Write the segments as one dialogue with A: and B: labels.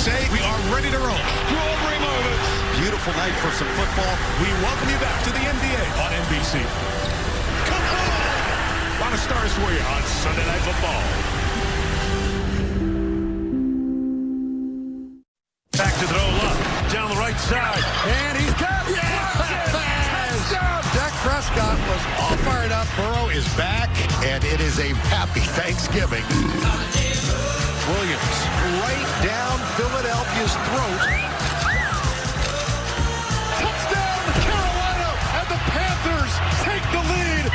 A: say we are ready to roll.
B: Strawberry moments.
A: Beautiful night for some football. We welcome you back to the NBA on NBC.
B: Come on! A lot of stars for you on Sunday Night Football. Back to throw up. Down the right side. And he's got it. Touchdown!
C: Dak Prescott was all fired up. Burrow is back, and it is a happy Thanksgiving. Williams right down Philadelphia's throat. Touchdown, Carolina, and the Panthers take the lead.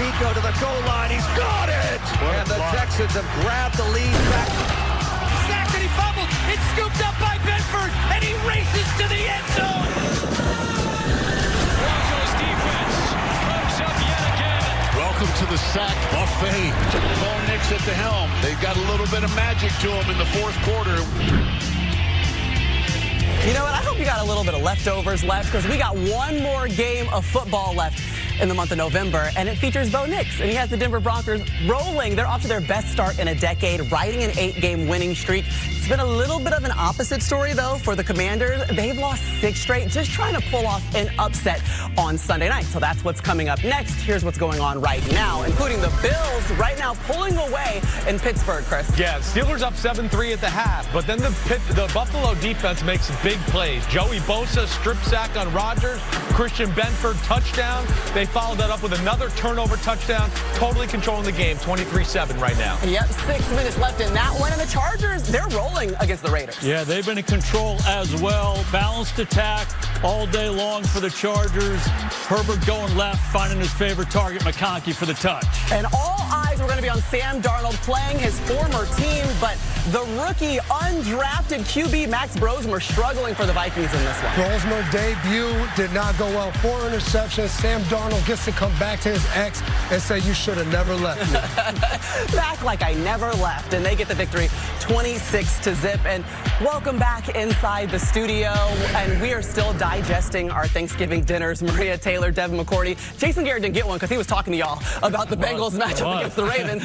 D: Nico to the goal line. He's got it. And the Texans have grabbed the lead back.
E: Sacked and he fumbled. It's scooped up by Benford, and he races to the end zone.
B: Broncos defense comes up yet again.
C: Welcome to the sack buffet.
F: Bo Nix at the helm. They've got a little bit of magic to them in the fourth quarter.
G: You know what? I hope you got a little bit of leftovers left, because we got one more game of football left in the month of November, and it features Bo Nix, and he has the Denver Broncos rolling. They're off to their best start in a decade, riding an 8-game winning streak. It's been a little bit of an opposite story, though, for the Commanders. They've lost 6 straight, just trying to pull off an upset on Sunday night. So that's what's coming up next. Here's what's going on right now, including the Bills right now pulling away in Pittsburgh, Chris.
H: Yeah, Steelers up 7-3 at the half, but then the Buffalo defense makes big plays. Joey Bosa strip sack on Rodgers, Christian Benford touchdown. They followed that up with another turnover touchdown, totally controlling the game, 23-7 right now.
G: Yep, 6 minutes left in that one, and the Chargers, they're rolling against the Raiders.
I: Yeah, they've been in control as well. Balanced attack all day long for the Chargers. Herbert going left, finding his favorite target, McConkey, for the touch.
G: And all eyes were going to be on Sam Darnold playing his former team, but the rookie undrafted QB Max Brosmer struggling for the Vikings in this one.
J: Brosmer debut did not go well. 4 interceptions. Sam Darnold gets to come back to his ex and say, you should have never left me.
G: Back like I never left, and they get the victory 26-0. And welcome back inside the studio, and we are still digesting our Thanksgiving dinners. Maria Taylor, Devin McCourty. Jason Garrett didn't get one because he was talking to y'all about the Bengals matchup against the Ravens.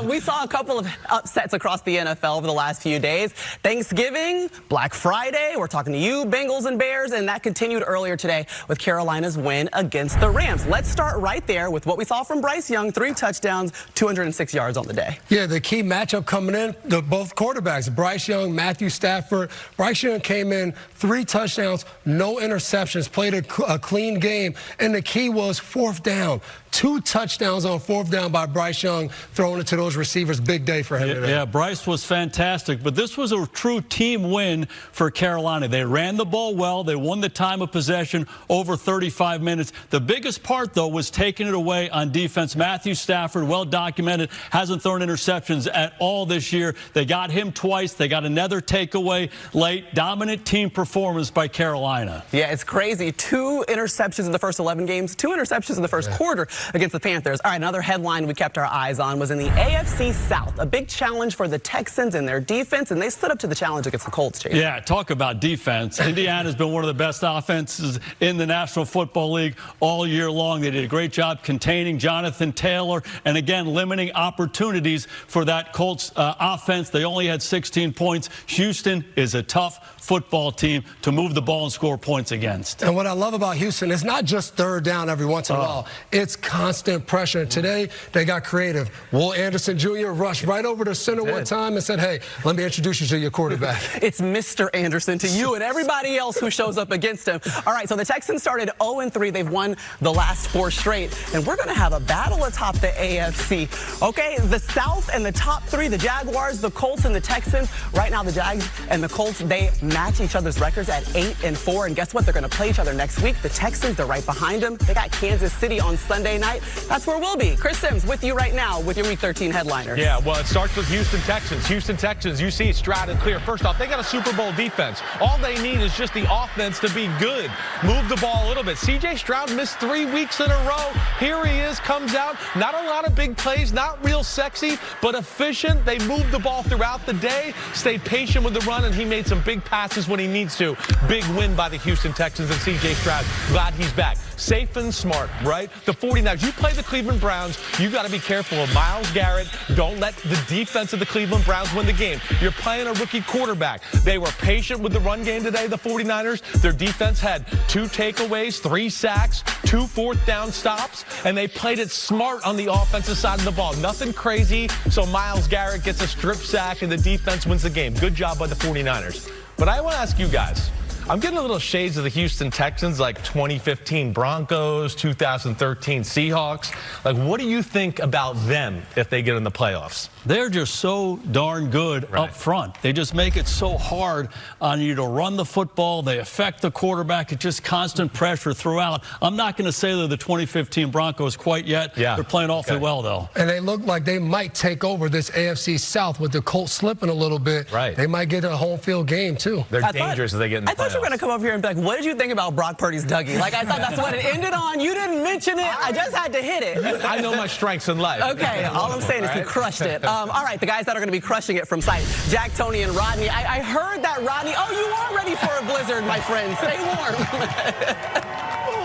G: We saw a couple of upsets across the NFL over the last few days. Thanksgiving, Black Friday, we're talking to you, Bengals and Bears, and that continued earlier today with Carolina's win against the Rams. Let's start right there with what we saw from Bryce Young, 3 touchdowns, 206 yards on the day.
J: Yeah, the key matchup coming in, both quarterbacks, Bryce Young, Matthew Stafford. Bryce Young came in, 3 touchdowns, no interceptions, played a clean game, and the key was 4th down. 2 touchdowns on 4th down by Bryce Young, throwing it to those receivers. Big day for him today.
I: Yeah, Bryce was fantastic, but this was a true team win for Carolina. They ran the ball well. They won the time of possession over 35 minutes. The biggest part, though, was taking it away on defense. Matthew Stafford, well documented, hasn't thrown interceptions at all this year. They got him twice. They got another takeaway late. Dominant team performance by Carolina.
G: Yeah, it's crazy. 2 interceptions in the first 11 games, 2 interceptions in the first quarter against the Panthers. All right, another headline we kept our eyes on was in the AFC South. A big challenge for the Texans and their defense, and they stood up to the challenge against the Colts, Chase.
I: Yeah, talk about defense. Indiana's been one of the best offenses in the National Football League all year long. They did a great job containing Jonathan Taylor and, again, limiting opportunities for that Colts offense. They only had 16 points. Houston is a tough football team to move the ball and score points against.
J: And what I love about Houston, it's not just 3rd down every once in a while. It's constant pressure. And today, they got creative. Will Anderson Jr. rushed right over to center one time and said, hey, let me introduce you to your quarterback.
G: It's Mr. Anderson to you and everybody else who shows up against him. All right, so the Texans started 0-3. They've won the last 4 straight. And we're going to have a battle atop the AFC. Okay, the South and the top 3, the Jaguars, the Colts, and the Texans. Right now, the Jags and the Colts, they match each other's records at 8-4. And guess what? They're going to play each other next week. The Texans, they're right behind them. They got Kansas City on Sunday night. That's where we'll be. Chris Sims with you right now with your Week 13 headliner.
H: Yeah, well, it starts with Houston Texans. Houston Texans, you see Stroud and clear. First off, they got a Super Bowl defense. All they need is just the offense to be good. Move the ball a little bit. C.J. Stroud missed 3 weeks in a row. Here he is, comes out. Not a lot of big plays, not real sexy, but efficient. They moved the ball throughout the day, stayed patient with the run, and he made some big passes when he needs to. Big win by the Houston Texans and C.J. Stroud. Glad he's back. Safe and smart, right? The 49ers 49ers. You play the Cleveland Browns, you got to be careful of Myles Garrett. Don't let the defense of the Cleveland Browns win the game. You're playing a rookie quarterback. They were patient with the run game today, the 49ers. Their defense had 2 takeaways, 3 sacks, 2 fourth-down stops, and they played it smart on the offensive side of the ball. Nothing crazy, so Myles Garrett gets a strip sack, and the defense wins the game. Good job by the 49ers. But I want to ask you guys, I'm getting a little shades of the Houston Texans, like 2015 Broncos, 2013 Seahawks. Like, what do you think about them if they get in the playoffs?
I: They're just so darn good up front. They just make it so hard on you to run the football. They affect the quarterback. It's just constant pressure throughout. I'm not going to say they're the 2015 Broncos quite yet.
H: Yeah.
I: They're playing awfully well, though.
J: And they look like they might take over this AFC South with the Colts slipping a little bit.
H: Right.
J: They might get a home field game, too.
H: They're dangerous if they get in the playoffs.
G: I thought you were going to come up here and be like, what did you think about Brock Purdy's Dougie? Like, I thought that's what it ended on. You didn't mention it. I just had to hit it.
H: I know my strengths in life.
G: Okay, all I'm saying is he crushed it. All right, the guys that are going to be crushing it from sight, Jack, Tony, and Rodney. I heard that, Rodney. Oh, you are ready for a blizzard, my friend. Stay warm.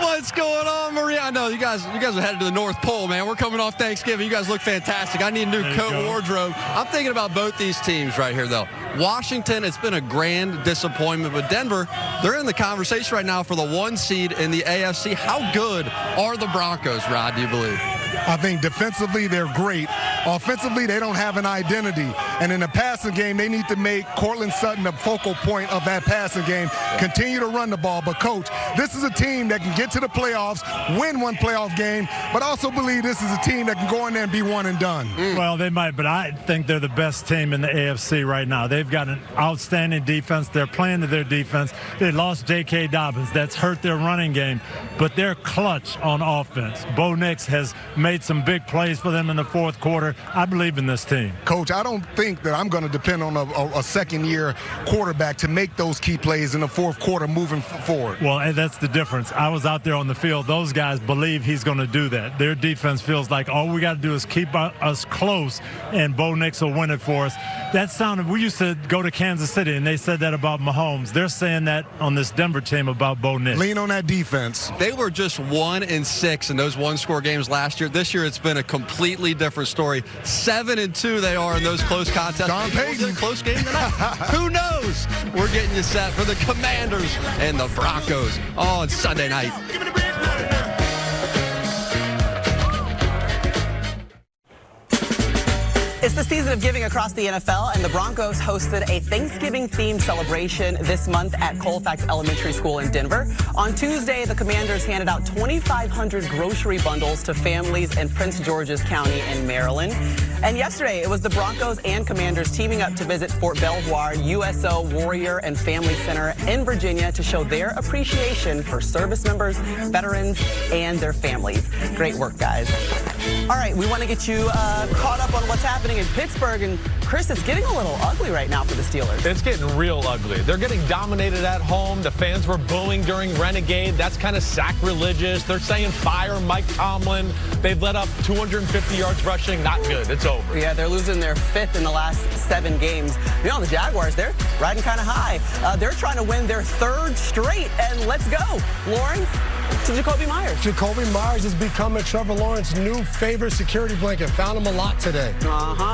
K: What's going on, Maria? I know you guys are headed to the North Pole, man. We're coming off Thanksgiving. You guys look fantastic. I need a new coat wardrobe. I'm thinking about both these teams right here, though. Washington, it's been a grand disappointment, but Denver, they're in the conversation right now for the 1 seed in the AFC. How good are the Broncos, Rod, do you believe?
L: I think defensively, they're great. Offensively, they don't have an identity. And in the passing game, they need to make Cortland Sutton the focal point of that passing game. Continue to run the ball. But, Coach, this is a team that can get to the playoffs, win 1 playoff game, but also believe this is a team that can go in there and be one and done.
M: Well, they might, but I think they're the best team in the AFC right now. They've got an outstanding defense. They're playing to their defense. They lost J.K. Dobbins. That's hurt their running game, but they're clutch on offense. Bo Nix has made some big plays for them in the 4th quarter. I believe in this team.
L: Coach, I don't think that I'm going to depend on a second-year quarterback to make those key plays in the 4th quarter moving forward.
M: Well, that's the difference. I was out there on the field. Those guys believe he's going to do that. Their defense feels like all we got to do is keep us close, and Bo Nix will win it for us. That sounded, we used to go to Kansas City, and they said that about Mahomes. They're saying that on this Denver team about Bo Nix.
L: Lean on that defense.
K: They were just 1-6 in those 1-score games last year. This year, it's been a completely different story. 7-2 they are in those close contests. Maybe a close game tonight. Who knows? We're getting you set for the Commanders and the Broncos on Sunday night.
G: It's the season of giving across the NFL, and the Broncos hosted a Thanksgiving-themed celebration this month at Colfax Elementary School in Denver. On Tuesday, the Commanders handed out 2,500 grocery bundles to families in Prince George's County in Maryland. And yesterday, it was the Broncos and Commanders teaming up to visit Fort Belvoir USO Warrior and Family Center in Virginia to show their appreciation for service members, veterans, and their families. Great work, guys. All right, we want to get you caught up on what's happening in Pittsburgh, and Chris, it's getting a little ugly right now for the Steelers.
H: It's getting real ugly. They're getting dominated at home. The fans were booing during Renegade. That's kind of sacrilegious. They're saying fire Mike Tomlin. They've let up 250 yards rushing. Not good. It's over.
G: Yeah, they're losing their 5th in the last 7 games. You know, the Jaguars, they're riding kind of high. They're trying to win their 3rd straight, and let's go. Lawrence to Jacoby Myers.
J: Jacoby Myers is becoming Trevor Lawrence's new favorite security blanket. Found him a lot today.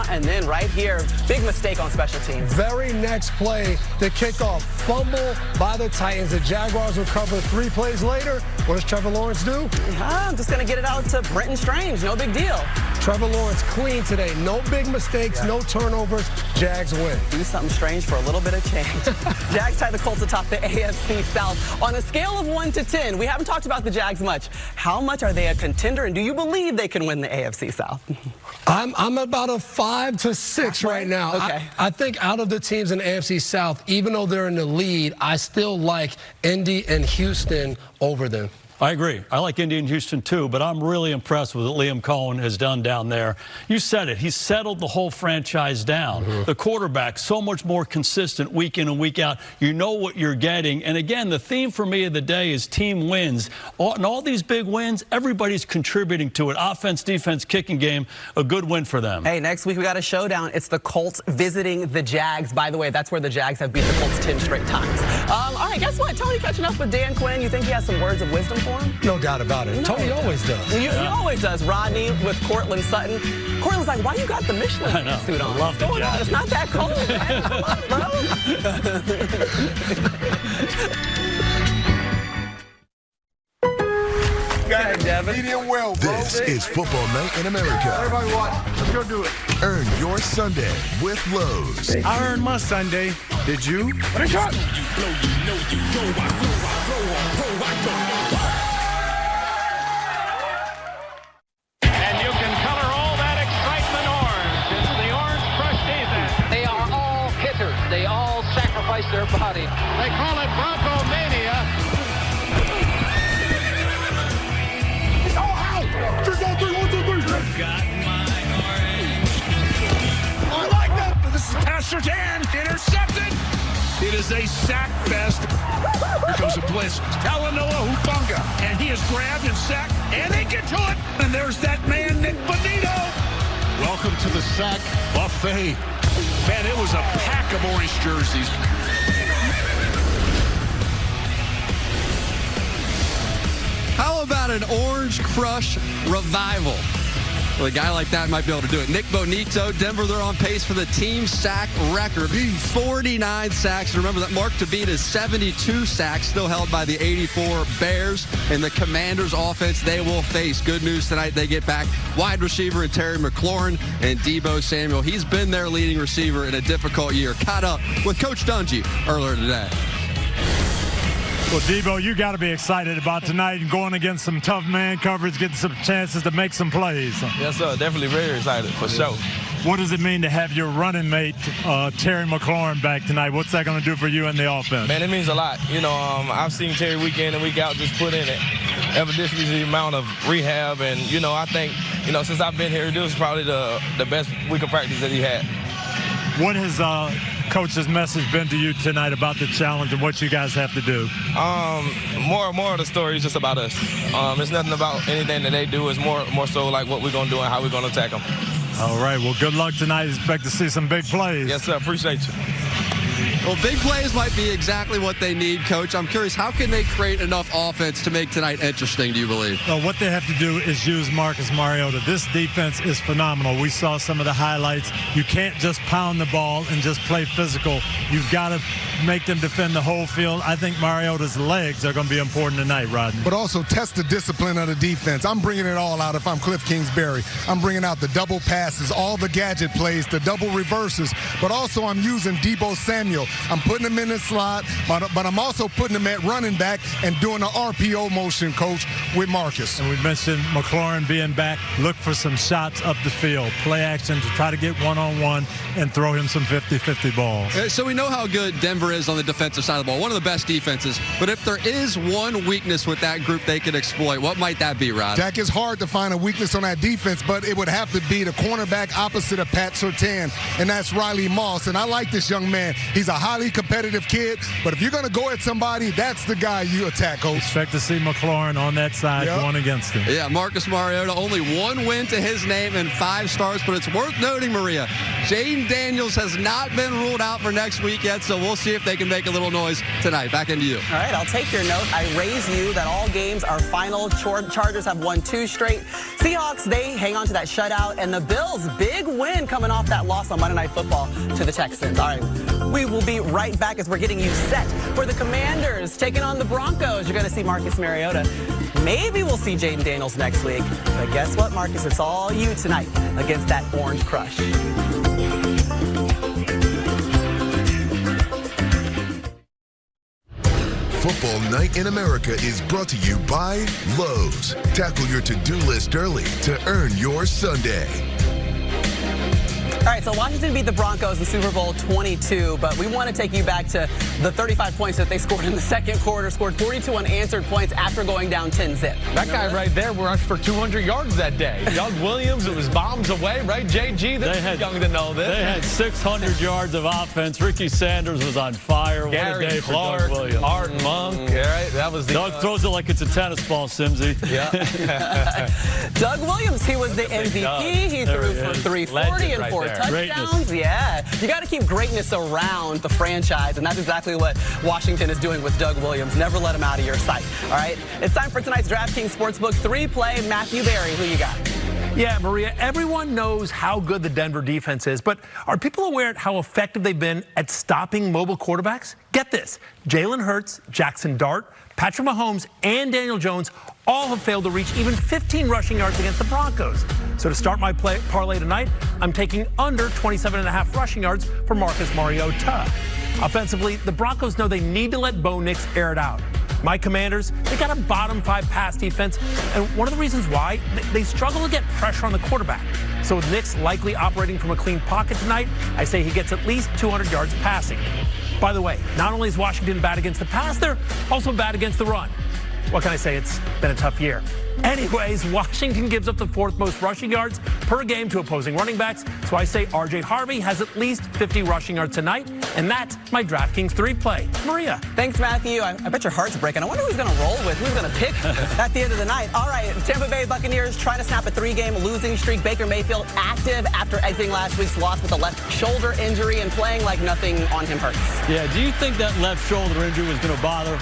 G: And then right here, big mistake on special teams.
J: Very next play, the kickoff. Fumble by the Titans. The Jaguars recover 3 plays later. What does Trevor Lawrence do?
G: I'm just going to get it out to Brenton Strange. No big deal.
J: Trevor Lawrence clean today. No big mistakes, no turnovers. Jags win.
G: Do something strange for a little bit of change. Jags tie the Colts atop the AFC South. On a scale of 1 to 10, we haven't talked about the Jags much. How much are they a contender, and do you believe they can win the AFC South?
J: I'm about a 5 to 6 right now.
G: Okay.
J: I think out of the teams in the AFC South, even though they're in the lead, I still like Indy and Houston over them.
I: I agree. I like Indy and Houston too, but I'm really impressed with what Liam Cohen has done down there. You said it. He's settled the whole franchise down. The quarterback, so much more consistent week in and week out. You know what you're getting. And again, the theme for me of the day is team wins. And all these big wins, everybody's contributing to it. Offense, defense, kicking game, a good win for them.
G: Hey, next week we got a showdown. It's the Colts visiting the Jags. By the way, that's where the Jags have beat the Colts 10 straight times. All right, guess what? Tony catching up with Dan Quinn. You think he has some words of wisdom for him?
J: No doubt about it. Tony always does.
G: He always does. Rodney with Cortland Sutton. Cortland's like, why you got the Michelin suit on?
I: I love the jacket.
G: It's not that cold. Go ahead, Devin.
N: Medium well, bro.
O: This is Football Night in America.
N: Everybody watch. Let's go do it.
O: Earn your Sunday with Lowe's.
N: I earned my Sunday. Did you? What shot?
E: And you can color all that excitement orange. It's the Orange Crush defense. They are all hitters. They all sacrifice their body. They call it Bronco Mania.
B: I like that. This is Pastor Dan. Intercepted. It is a sack fest. Here comes the blitz. Talanoa Hufanga. And he is grabbed and sacked. And they get to it. And there's that man, Nick Bonito. Welcome to the sack buffet. Man, it was a pack of orange jerseys.
K: How about an Orange Crush revival? Well, a guy like that might be able to do it. Nick Bonito, Denver, they're on pace for the team sack record. 49 sacks. Remember that Mark Tavita's 72 sacks, still held by the 84 Bears. And the Commanders offense they will face. Good news tonight, they get back wide receiver and Terry McLaurin and Deebo Samuel. He's been their leading receiver in a difficult year. Caught up with Coach Dungy earlier today.
M: Well, Deebo, you got to be excited about tonight and going against some tough man coverage, getting some chances to make some plays.
P: Yes, sir. Definitely very excited, for sure.
M: What does it mean to have your running mate, Terry McLaurin, back tonight? What's that going to do for you and the offense?
P: Man, it means a lot. You know, I've seen Terry week in and week out just put in it. Evidently, the amount of rehab. And, you know, I think, you know, since I've been here, this is probably the best week of practice that he had.
M: What has Coach's message been to you tonight about the challenge and what you guys have to do?
P: More of the story is just about us. It's nothing about anything that they do. It's more so like what we're going to do and how we're going to attack them.
M: All right. Well, good luck tonight. Expect to see some big plays.
P: Yes, sir. Appreciate you.
K: Well, big plays might be exactly what they need, Coach. I'm curious, how can they create enough offense to make tonight interesting, do you believe?
M: Well, what they have to do is use Marcus Mariota. This defense is phenomenal. We saw some of the highlights. You can't just pound the ball and just play physical. You've got to make them defend the whole field. I think Mariota's legs are going to be important tonight, Rodney.
L: But also test the discipline of the defense. I'm bringing it all out if I'm Cliff Kingsbury. I'm bringing out the double passes, all the gadget plays, the double reverses. But also I'm using Deebo Samuel. I'm putting him in the slot, but I'm also putting him at running back and doing the RPO motion, Coach, with Marcus.
M: And we mentioned McLaurin being back. Look for some shots up the field. Play action to try to get one-on-one and throw him some 50-50 balls.
K: So we know how good Denver is on the defensive side of the ball. One of the best defenses. But if there is one weakness with that group they could exploit, what might that be, Rod?
L: Jack, it's hard to find a weakness on that defense, but it would have to be the cornerback opposite of Pat Surtain, and that's Riley Moss. And I like this young man. He's a highly competitive kid, but if you're going to go at somebody, that's the guy you attack, Coach.
M: Expect to see McLaurin on that side going against him.
K: Yeah, Marcus Mariota, only one win to his name and 5 starts, but it's worth noting, Maria, Jaden Daniels has not been ruled out for next week yet, so we'll see if they can make a little noise tonight. Back into you.
G: All right, I'll take your note. I raise you that all games are final. Chargers have won 2 straight. Seahawks, they hang on to that shutout, and the Bills, big win coming off that loss on Monday Night Football to the Texans. All right, we will be right back as we're getting you set for the Commanders taking on the Broncos. You're going to see Marcus Mariota. Maybe we'll see Jaden Daniels next week. But guess what, Marcus? It's all you tonight against that Orange Crush.
O: Football Night in America is brought to you by Lowe's. Tackle your to-do list early to earn your Sunday.
G: All right, so Washington beat the Broncos in Super Bowl 22, but we want to take you back to the 35 points that they scored in the second quarter, scored 42 unanswered points after going down 10-zip.
H: That guy right there rushed for 200 yards that day. Doug Williams, it was bombs away, right, JG? This is young to know this.
I: They had 600 yards of offense. Ricky Sanders was on fire.
H: Gary
I: what a day
H: Clark,
I: for Doug Williams.
H: Art Monk, right? That was the
I: Doug throws it like it's a tennis ball, Simsy.
H: Yeah.
G: Doug Williams, he was the MVP. He threw for 340 and 4 touchdowns. Yeah. You got to keep greatness around the franchise, and that's exactly what Washington is doing with Doug Williams. Never let him out of your sight. All right? It's time for tonight's DraftKings Sportsbook 3-play. Matthew Berry, who you got?
Q: Yeah, Maria, everyone knows how good the Denver defense is, but are people aware of how effective they've been at stopping mobile quarterbacks? Get this. Jalen Hurts, Jackson Dart, Patrick Mahomes, and Daniel Jones all have failed to reach even 15 rushing yards against the Broncos. So to start my parlay tonight, I'm taking under 27.5 rushing yards for Marcus Mariota. Offensively, the Broncos know they need to let Bo Nix air it out. My Commanders, they got a bottom 5 pass defense, and one of the reasons why, they struggle to get pressure on the quarterback. So with Nix likely operating from a clean pocket tonight, I say he gets at least 200 yards passing. By the way, not only is Washington bad against the pass, they're also bad against the run. What can I say? It's been a tough year. Anyways, Washington gives up the 4th most rushing yards per game to opposing running backs. So I say R.J. Harvey has at least 50 rushing yards tonight. And that's my DraftKings 3-play. Maria.
G: Thanks, Matthew. I bet your heart's breaking. I wonder who's going to roll with, who's going to pick at the end of the night. All right, Tampa Bay Buccaneers trying to snap a 3-game losing streak. Baker Mayfield active after exiting last week's loss with a left shoulder injury and playing like nothing on him hurts.
I: Yeah, do you think that left shoulder injury was going to bother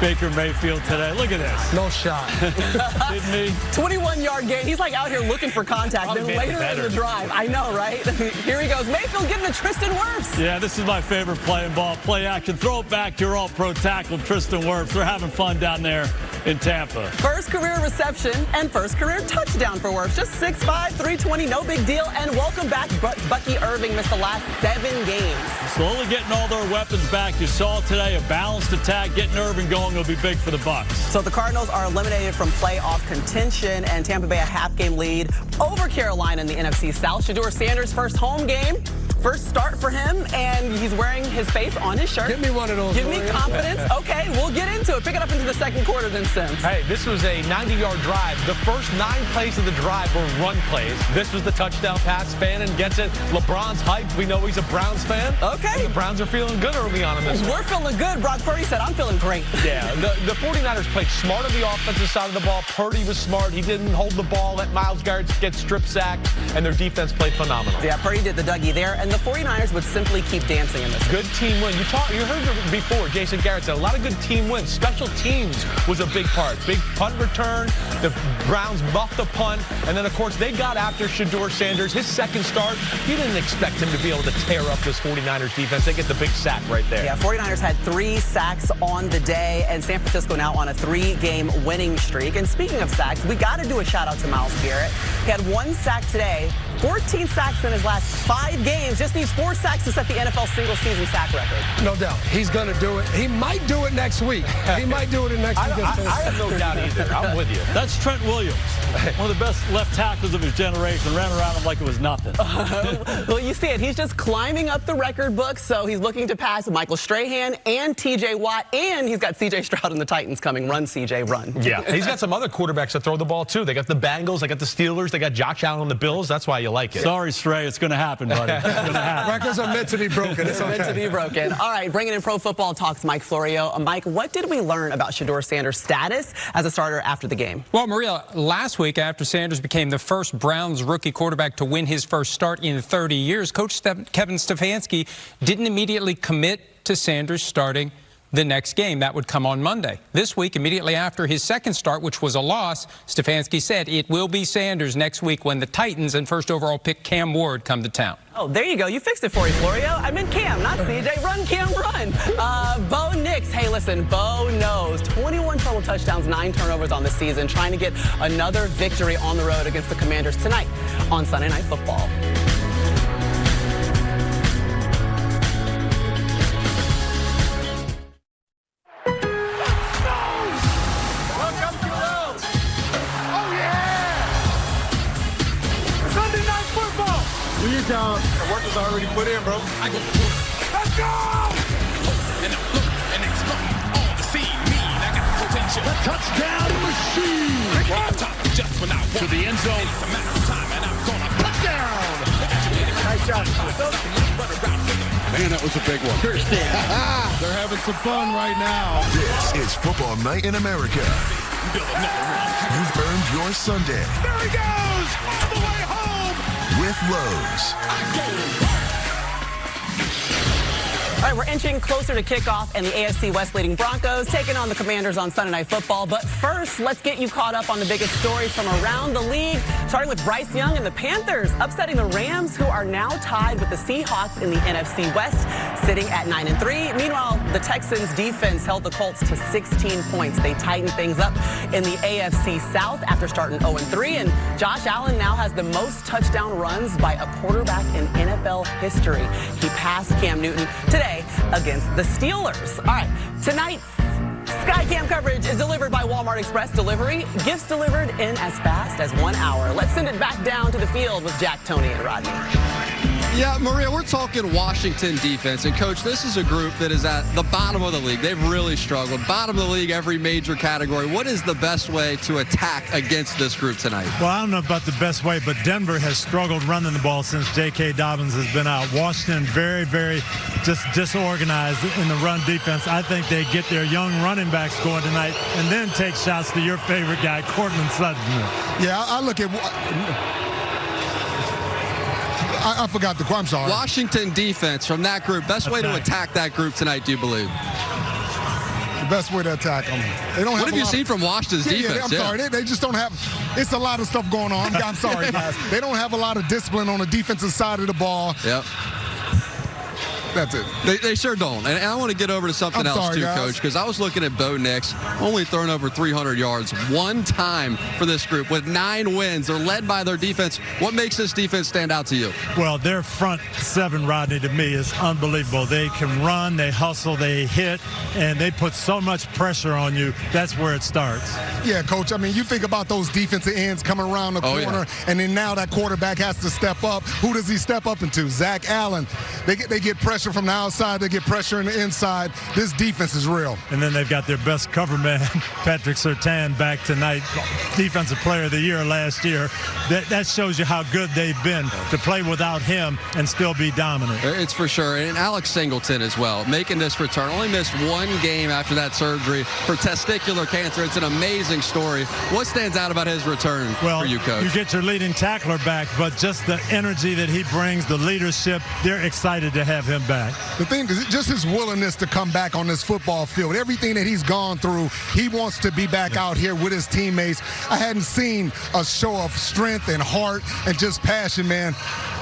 I: Baker Mayfield today? Look at this.
J: No shot.
I: Didn't he?
G: 21-yard gain. He's like out here looking for contact. Then later in the drive. I know, right? Here he goes. Mayfield getting to Tristan Wirfs.
I: Yeah, this is my favorite play in ball. Play action. Throw it back to your all-pro tackle, Tristan Wirfs. They're having fun down there in Tampa.
G: First career reception and first career touchdown for Wirfs. Just 6'5", 320, no big deal. And welcome back. Bucky Irving missed the last 7 games.
I: Slowly getting all their weapons back. You saw today a balanced attack, getting Irving going will be big for the Bucs.
G: So the Cardinals are eliminated from playoff contention, and Tampa Bay a half-game lead over Carolina in the NFC South. Shedeur Sanders' first home game. First start for him, and he's wearing his face on his shirt.
J: Give me one of those.
G: Give me confidence. Okay, we'll get into it. Pick it up into the second quarter then, Sims.
H: Hey, this was a 90-yard drive. The first 9 plays of the drive were run plays. This was the touchdown pass. Fannin gets it. LeBron's hyped. We know he's a Browns fan.
G: Okay.
H: And the Browns are feeling good early on in this one.
G: We're feeling good. Brock Purdy said, I'm feeling great.
H: Yeah, the 49ers played smart on the offensive side of the ball. Purdy was smart. He didn't hold the ball, let Myles Garrett get strip sacked, and their defense played phenomenal.
G: Yeah, Purdy did the Dougie there, and the 49ers would simply keep dancing in this.
H: Good team win. You heard it before. Jason Garrett said a lot of good team wins. Special teams was a big part. Big punt return. The Browns muffed the punt. And then, of course, they got after Shedeur Sanders. His second start, you didn't expect him to be able to tear up this 49ers defense. They get the big sack right there.
G: Yeah, 49ers had 3 sacks on the day, and San Francisco now on a 3-game winning streak. And speaking of sacks, we got to do a shout-out to Myles Garrett. He had 1 sack today, 14 sacks in his last 5 games. Just needs 4 sacks to set the NFL single-season sack record.
J: No doubt. He's going to do it. He might do it next week. He might do it in next week.
H: I have no doubt either. I'm with you.
I: That's Trent Williams, one of the best left tackles of his generation. Ran around him like it was nothing.
G: Well, you see it. He's just climbing up the record book, so he's looking to pass Michael Strahan and T.J. Watt, and he's got C.J. Stroud and the Titans coming. Run, C.J., run.
H: Yeah, he's got some other quarterbacks that throw the ball, too. They got the Bengals, they got the Steelers, they got Josh Allen and the Bills. That's why you like it.
I: Sorry, Stray, it's going to happen, buddy. It's going to happen.
J: Records are meant to be broken. It's okay.
G: Meant to be broken. All right, bringing in Pro Football Talks, Mike Florio. Mike, what did we learn about Shedeur Sanders' status as a starter after the game?
R: Well, Maria, last week after Sanders became the first Browns rookie quarterback to win his first start in 30 years, Coach Kevin Stefanski didn't immediately commit to Sanders starting the next game. That would come on Monday. This week, immediately after his second start, which was a loss, Stefanski said it will be Sanders next week when the Titans and first overall pick Cam Ward come to town.
G: Oh, there you go. You fixed it for you, Florio. I meant Cam, not CJ. Run, Cam, run. Bo Nix. Hey, listen, Bo knows 21 total touchdowns, 9 turnovers on the season, trying to get another victory on the road against the Commanders tonight on Sunday Night Football.
N: The work is already put in, bro. Let's go! And look and explode on the scene. I got the potential. The touchdown machine. Just when I want to the end zone. It's a matter of time, and I'm gonna touchdown. Nice job.
F: Man, that was a big one. They're having some fun right now.
O: This is Football Night in America. You've earned your Sunday.
B: There he goes! All the way home!
O: with Lowe's.
G: All right, we're inching closer to kickoff, and the AFC West leading Broncos taking on the Commanders on Sunday Night Football. But first, let's get you caught up on the biggest stories from around the league, starting with Bryce Young and the Panthers upsetting the Rams, who are now tied with the Seahawks in the NFC West, sitting at 9-3. Meanwhile, the Texans' defense held the Colts to 16 points. They tightened things up in the AFC South after starting 0-3, and Josh Allen now has the most touchdown runs by a quarterback in NFL history. He passed Cam Newton today against the Steelers. All right, tonight's Skycam coverage is delivered by Walmart Express Delivery. Gifts delivered in as fast as 1 hour. Let's send it back down to the field with Jack, Tony, and Rodney.
K: Yeah, Maria, we're talking Washington defense. And, Coach, this is a group that is at the bottom of the league. They've really struggled. Bottom of the league, every major category. What is the best way to attack against this group tonight?
M: Well, I don't know about the best way, but Denver has struggled running the ball since J.K. Dobbins has been out. Washington very, very just disorganized in the run defense. I think they get their young running backs going tonight and then take shots to your favorite guy, Cortland Sutton.
L: Yeah, I look at... I forgot the... I'm sorry.
K: Washington defense from that group. Best way to attack that group tonight, do you believe?
L: The best way to attack them. They don't
K: what have you seen from Washington's defense?
L: I'm sorry. They just don't have... It's a lot of stuff going on. I'm sorry, guys. They don't have a lot of discipline on the defensive side of the ball.
K: Yep.
L: That's it.
K: They sure don't. And I want to get over to something else, too, guys. Coach, because I was looking at Bo Nix, only thrown over 300 yards one time for this group with 9 wins. They're led by their defense. What makes this defense stand out to you?
M: Well, their front seven, Rodney, to me is unbelievable. They can run, they hustle, they hit, and they put so much pressure on you. That's where it starts.
L: Yeah, Coach. I mean, you think about those defensive ends coming around the corner, and then now that quarterback has to step up. Who does he step up into? Zach Allen. They get pressure from the outside, they get pressure in the inside. This defense is real.
M: And then they've got their best cover man, Patrick Surtain, back tonight, Defensive Player of the Year last year. That shows you how good they've been to play without him and still be dominant.
K: It's for sure. And Alex Singleton as well, making this return. Only missed 1 game after that surgery for testicular cancer. It's an amazing story. What stands out about his return for you, Coach?
M: You get your leading tackler back, but just the energy that he brings, the leadership, they're excited to have him back.
L: The thing is just his willingness to come back on this football field. Everything that he's gone through, he wants to be back out here with his teammates. I hadn't seen a show of strength and heart and just passion, man.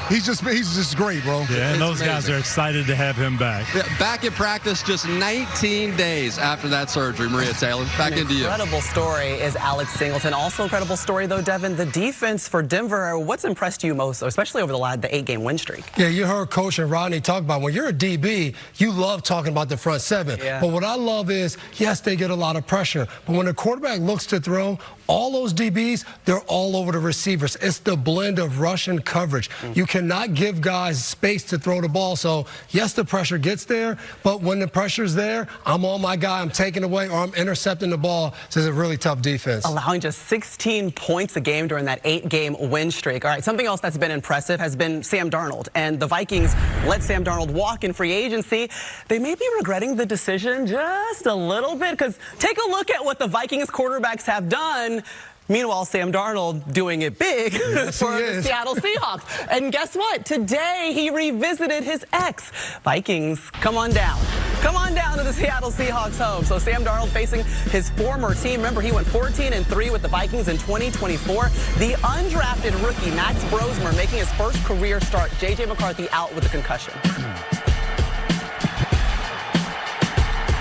L: He's just great, bro.
M: Yeah, and those guys are excited to have him back.
K: Yeah, back in practice just 19 days after that surgery, Maria Taylor. Back into you.
G: Incredible story is Alex Singleton. Also incredible story, though, Devin, the defense for Denver. What's impressed you most, especially over the 8-game win streak?
J: Yeah, you heard Coach and Rodney talk about when you're a DB, you love talking about the front seven.
G: Yeah.
J: But what I love is, yes, they get a lot of pressure. But when the quarterback looks to throw, all those DBs, they're all over the receivers. It's the blend of rush and coverage. You cannot give guys space to throw the ball. So, yes, the pressure gets there, but when the pressure's there, I'm on my guy, I'm taking away, or I'm intercepting the ball. So it's a really tough defense.
G: Allowing just 16 points a game during that 8-game win streak. All right, something else that's been impressive has been Sam Darnold. And the Vikings let Sam Darnold walk in free agency. They may be regretting the decision just a little bit, because take a look at what the Vikings quarterbacks have done. Meanwhile, Sam Darnold doing it big for the Seattle Seahawks. And guess what? Today, he revisited his ex. Vikings, come on down. Come on down to the Seattle Seahawks home. So Sam Darnold facing his former team. Remember, he went 14-3 with the Vikings in 2024. The undrafted rookie, Max Brosmer, making his first career start. J.J. McCarthy out with a concussion.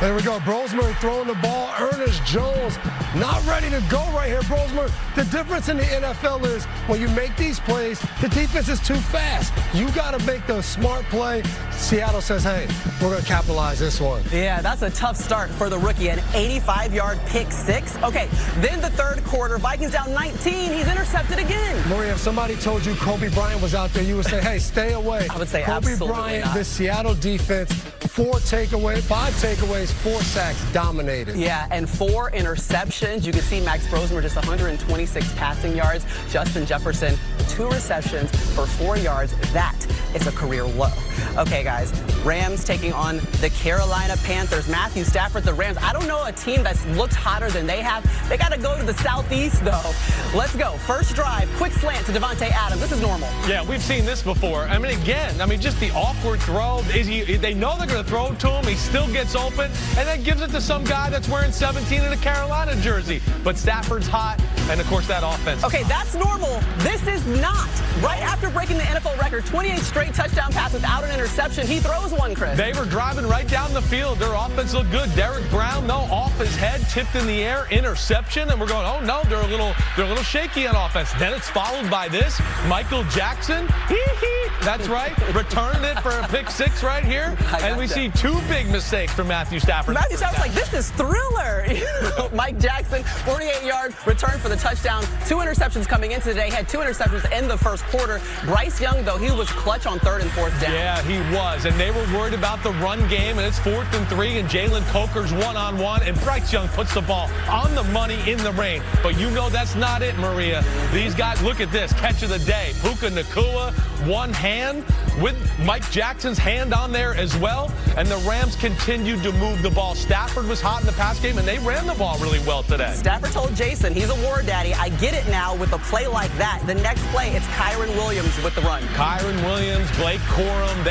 J: There we go. Brosmer throwing the ball. Ernest Jones not ready to go right here. Brosmer, the difference in the NFL is when you make these plays, the defense is too fast. You got to make the smart play. Seattle says, hey, we're going to capitalize this one.
G: Yeah, that's a tough start for the rookie. An 85-yard pick six. Okay, then the third quarter, Vikings down 19. He's intercepted again.
J: Maria, if somebody told you Kobe Bryant was out there, you would say, hey, stay away.
G: I would say
J: Kobe
G: absolutely
J: Bryant,
G: not.
J: the Seattle defense, 5 takeaways, 4 sacks, dominated.
G: Yeah, and 4 interceptions. You can see Max Brosmer just 126 passing yards. Justin Jefferson, 2 2 receptions for 4 yards. That is a career low. Okay, guys, Rams taking on the Carolina Panthers. Matthew Stafford, the Rams. I don't know a team that's looked hotter than they have. They got to go to the southeast, though. Let's go. First drive, quick slant to Devontae Adams. This is normal.
H: Yeah, we've seen this before. I mean, again, just the awkward throw. They know they're going to throw it to him. He still gets open and then gives it to some guy that's wearing 17 in a Carolina jersey. But Stafford's hot, and, of course, that offense.
G: Okay, that's normal. This is not. Right after breaking the NFL record, 28 straight touchdown passes without an interception, he throws one, Chris.
H: They were driving right down the field. Their offense looked good. Derek Brown, though, off his head, tipped in the air, interception, and we're going, oh, no, they're a little shaky on offense. Then it's followed by this. Michael Jackson, that's right, returning it for a pick 6 right here. And we see 2 big mistakes from Matthew Stafford.
G: Matthew Stafford's like, this is Thriller. Mike Jackson, 48-yard return for the touchdown. 2 interceptions coming in today. Had 2 interceptions in the first quarter. Bryce Young, though, he was clutch on 3rd and 4th down.
H: Yeah, he was. And they were worried about the run game, and it's 4th and 3, and Jalen Coker's one-on-one, and Bryce Young puts the ball on the money in the rain. But you know that's not it, Maria. These guys, look at this, catch of the day. Puka Nacua, one hand with Mike Jackson's hand on there as well, and the Rams continued to move the ball. Stafford was hot in the pass game, and they ran the ball really well today.
G: Stafford told Jason, he's a war daddy. I get it now with a play like that. The next play, it's Kyren Williams with the run.
H: Kyren Williams, Blake Corum,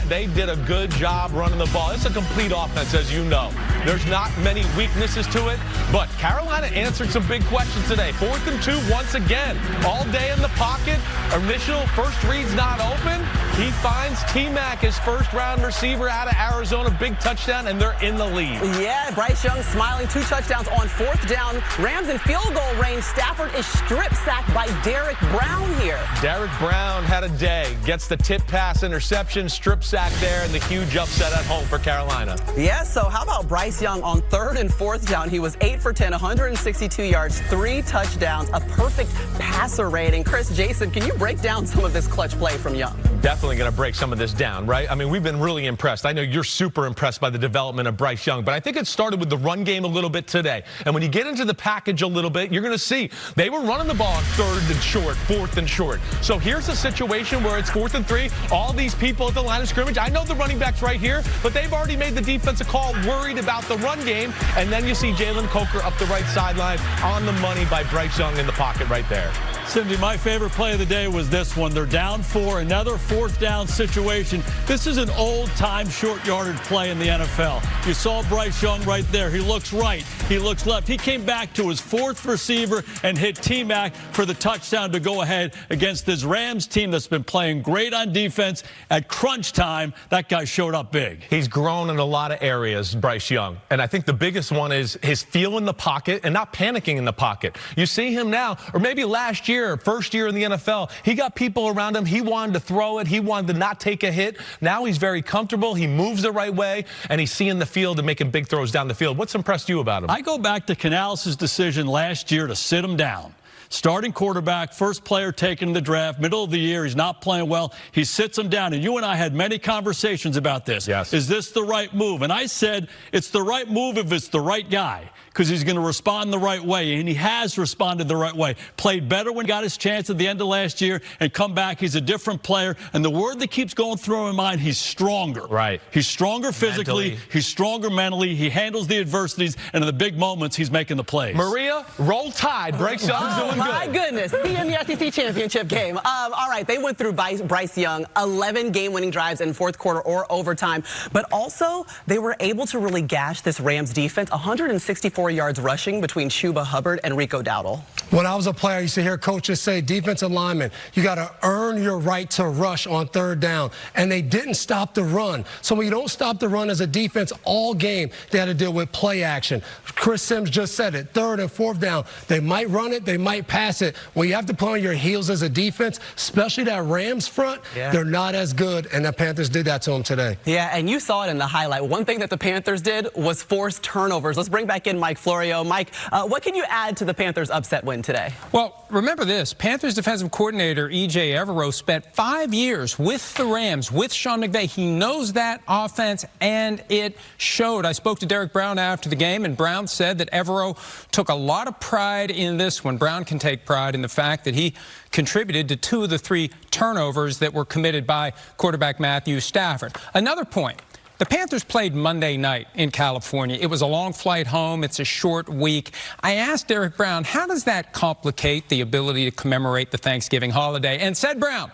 H: they did a good job running the ball. It's a complete offense, as you know. There's not many weaknesses to it, but Carolina answered some big questions today. 4th and 2 once again. All day in the pocket. Initial first read's not open. He finds T-Mac, his first-round receiver out of Arizona. Big touchdown, and they're in the lead.
G: Yeah, Bryce Young smiling. 2 touchdowns on 4th down. Rams in field goal range. Stafford is strip sacked by Derek Brown here.
H: Derek Brown had a day. Gets the tip pass interception, strip sack there, and the huge upset at home for Carolina.
G: Yeah, so how about Bryce Young on 3rd and 4th down? He was 8 for 10, 162 yards, 3 touchdowns, a perfect passer rating. Chris, Jason, can you break down some of this clutch play from Young?
H: Definitely going to break some of this down, right? I mean, we've been really impressed. I know you're super impressed by the development of Bryce Young, but I think it started with the run game a little bit today. And when you get into the package a little bit, you're going to see they were running the ball on 3rd and short, 4th and short. So here's a situation where it's 4th and 3. All these people at the line of scrimmage, I know the running back's right here, but they've already made the defensive call, worried about the run game. And then you see Jalen Coker up the right sideline on the money by Bryce Young in the pocket right there.
I: Cindy, my favorite play of the day was this one. They're down 4, another 4th down situation. This is an old-time short-yardage play in the NFL. You saw Bryce Young right there. He looks right. He looks left. He came back to his 4th receiver and hit T-Mac for the touchdown to go ahead against this Rams team that's been playing great on defense. At crunch time, that guy showed up big.
H: He's grown in a lot of areas, Bryce Young. And I think the biggest one is his feel in the pocket and not panicking in the pocket. You see him now, or maybe last year, first year in the NFL, he got people around him. He wanted to throw it. He wanted to not take a hit. Now he's very comfortable. He moves the right way, and he's seeing the field and making big throws down the field. What's impressed you about him?
I: I go back to Canales' decision last year to sit him down. Starting quarterback, first player taken in the draft, middle of the year. He's not playing well. He sits him down. And you and I had many conversations about this.
H: Yes.
I: Is this the right move? And I said it's the right move if it's the right guy, because he's going to respond the right way. And he has responded the right way. Played better when he got his chance at the end of last year and come back. He's a different player. And the word that keeps going through my mind, he's stronger.
H: Right.
I: He's stronger physically. Mentally. He's stronger mentally. He handles the adversities. And in the big moments, he's making the plays.
H: Maria, roll tide. Bryce Young's doing good.
G: My goodness. See you in the SEC championship game. All right, they went through Bryce Young, 11 game-winning drives in 4th quarter or overtime. But also, they were able to really gash this Rams defense. 164 yards rushing between Chuba Hubbard and Rico Dowdle.
J: When I was a player, I used to hear coaches say, defensive linemen, you got to earn your right to rush on 3rd down. And they didn't stop the run. So when you don't stop the run as a defense all game, they had to deal with play action. Chris Sims just said it, 3rd and 4th down. They might run it, they might pass it. When you have to play on your heels as a defense, especially that Rams front, they're not as good, and the Panthers did that to them today.
G: Yeah, and you saw it in the highlight. One thing that the Panthers did was force turnovers. Let's bring back in Mike Florio. Mike, what can you add to the Panthers' upset win today?
R: Well, remember this. Panthers defensive coordinator E.J. Evero spent 5 years with the Rams, with Sean McVay. He knows that offense, and it showed. I spoke to Derek Brown after the game, and Brown said that Evero took a lot of pride in this one. Brown can take pride in the fact that he contributed to 2 of the 3 turnovers that were committed by quarterback Matthew Stafford. Another point. The Panthers played Monday night in California. It was a long flight home. It's a short week. I asked Derek Brown, how does that complicate the ability to commemorate the Thanksgiving holiday? And said Brown,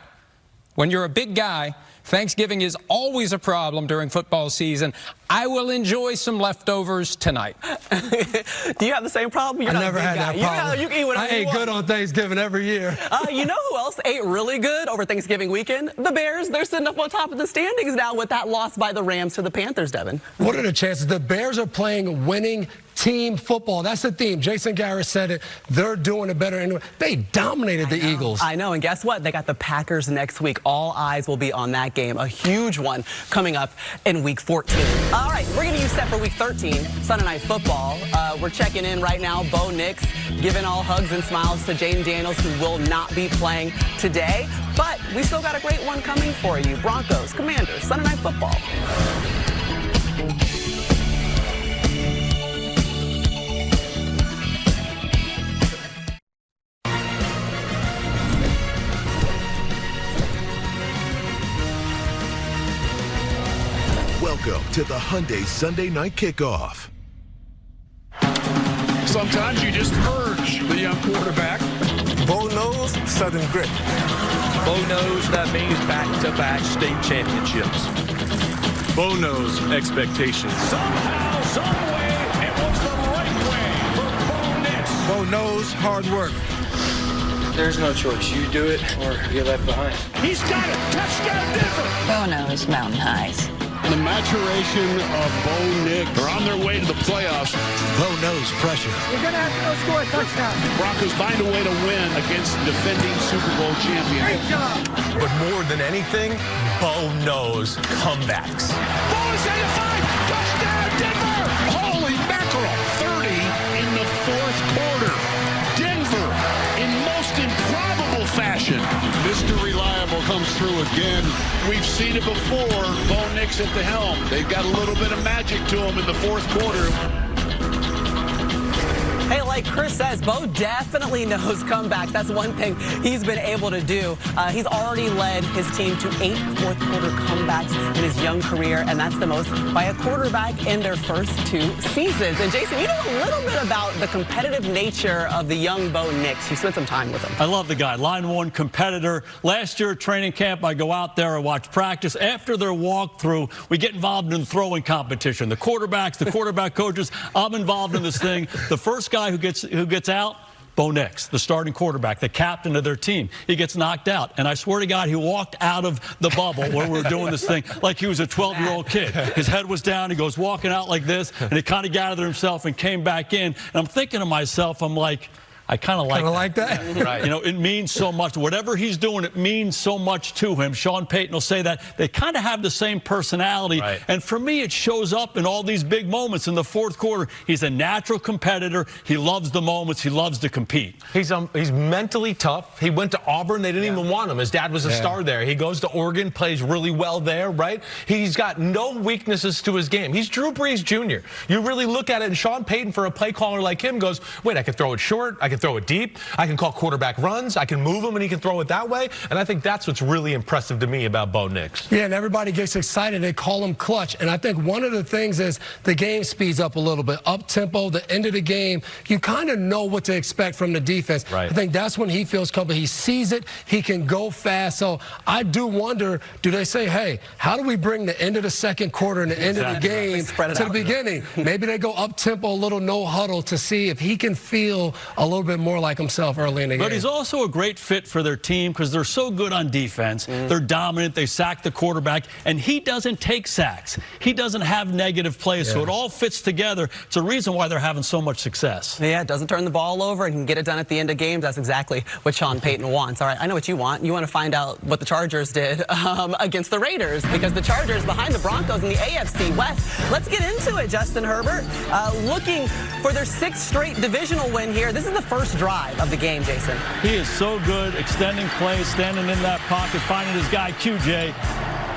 R: when you're a big guy, Thanksgiving is always a problem during football season. I will enjoy some leftovers tonight.
G: Do you have the same problem?
J: I never had that problem.
G: You can eat whatever
J: I ate good on Thanksgiving every year.
G: You know who else ate really good over Thanksgiving weekend? The Bears. They're sitting up on top of the standings now with that loss by the Rams to the Panthers, Devin.
J: What are the chances? The Bears are playing winning team football. That's the theme. Jason Garrett said it. They're doing it better. And they dominated the Eagles.
G: I know. And guess what? They got the Packers next week. All eyes will be on that game. A huge one coming up in week 14. All right. We're getting you set for week 13, Sunday Night Football. We're checking in right now. Bo Nix giving all hugs and smiles to Jaden Daniels, who will not be playing today. But we still got a great one coming for you. Broncos, Commanders, Sunday Night Football.
O: Welcome to the Hyundai Sunday Night Kickoff.
B: Sometimes you just urge the young quarterback.
S: Bo knows Southern grit.
T: Bo knows that means back-to-back state championships.
U: Bo knows expectations.
B: Somehow, someway, it was the right way for Bo Nix.
S: Bo knows hard work.
V: There's no choice. You do it or you're left behind.
B: He's got it. Touchdown Denver.
W: Bo knows mountain highs.
F: The maturation of Bo Nix.
B: They're on their way to the playoffs.
C: Bo knows pressure.
W: You're going to have to go score a touchdown.
B: Broncos find a way to win against defending Super Bowl champion.
W: Great job.
T: But more than anything, Bo knows comebacks.
B: Bo is 85. Touchdown Denver. Holy mackerel. 30 in the fourth quarter. Denver in most improbable fashion.
F: Mr. Reliable comes through again.
B: We've seen it before. Bo Nix at the helm. They've got a little bit of magic to them in the fourth quarter.
G: Hey, like Chris says, Bo definitely knows comebacks. That's one thing he's been able to do. He's already led his team to 8 fourth-quarter comebacks in his young career, and that's the most by a quarterback in their first 2 seasons. And, Jason, you know a little bit about the competitive nature of the young Bo Nix. You spent some time with him.
I: I love the guy. Line 1 competitor. Last year at training camp, I go out there and watch practice. After their walkthrough, we get involved in the throwing competition. The quarterbacks, the quarterback coaches, I'm involved in this thing. The first guy who gets out, Bo Nix, the starting quarterback, the captain of their team. He gets knocked out. And I swear to God, he walked out of the bubble where we were doing this thing like he was a 12-year-old kid. His head was down. He goes walking out like this, and he kind of gathered himself and came back in. And I'm thinking to myself, I'm like, I kind of like that.
J: Right.
I: You know, it means so much. Whatever he's doing, it means so much to him. Sean Payton will say that. They kind of have the same personality.
T: Right.
I: And for me, it shows up in all these big moments in the fourth quarter. He's a natural competitor. He loves the moments. He loves to compete.
T: He's mentally tough. He went to Auburn. They didn't even want him. His dad was a star there. He goes to Oregon, plays really well there, right? He's got no weaknesses to his game. He's Drew Brees Jr. You really look at it, and Sean Payton, for a play caller like him, goes, wait, I can throw it short. I can throw it deep. I can call quarterback runs. I can move him, and he can throw it that way. And I think that's what's really impressive to me about Bo Nix.
J: Yeah, and everybody gets excited. They call him clutch. And I think one of the things is the game speeds up a little bit. Up-tempo, the end of the game, you kind of know what to expect from the defense.
T: Right.
J: I think that's when he feels comfortable. He sees it. He can go fast. So I do wonder, do they say, hey, how do we bring the end of the second quarter and the end of the game to the beginning? Maybe they go up-tempo, a little no-huddle to see if he can feel a little bit more like himself early in the game.
I: But he's also a great fit for their team because they're so good on defense. They're dominant. They sack the quarterback. And he doesn't take sacks. He doesn't have negative plays. So it all fits together. It's a reason why they're having so much success.
G: Yeah, doesn't turn the ball over and can get it done at the end of games. That's exactly what Sean Payton wants. All right, I know what you want. You want to find out what the Chargers did against the Raiders, because the Chargers behind the Broncos in the AFC West. Let's get into it, Justin Herbert. Looking for their 6th straight divisional win here. This is the first drive of the game, Jason.
I: He is so good, extending plays, standing in that pocket, finding his guy, QJ.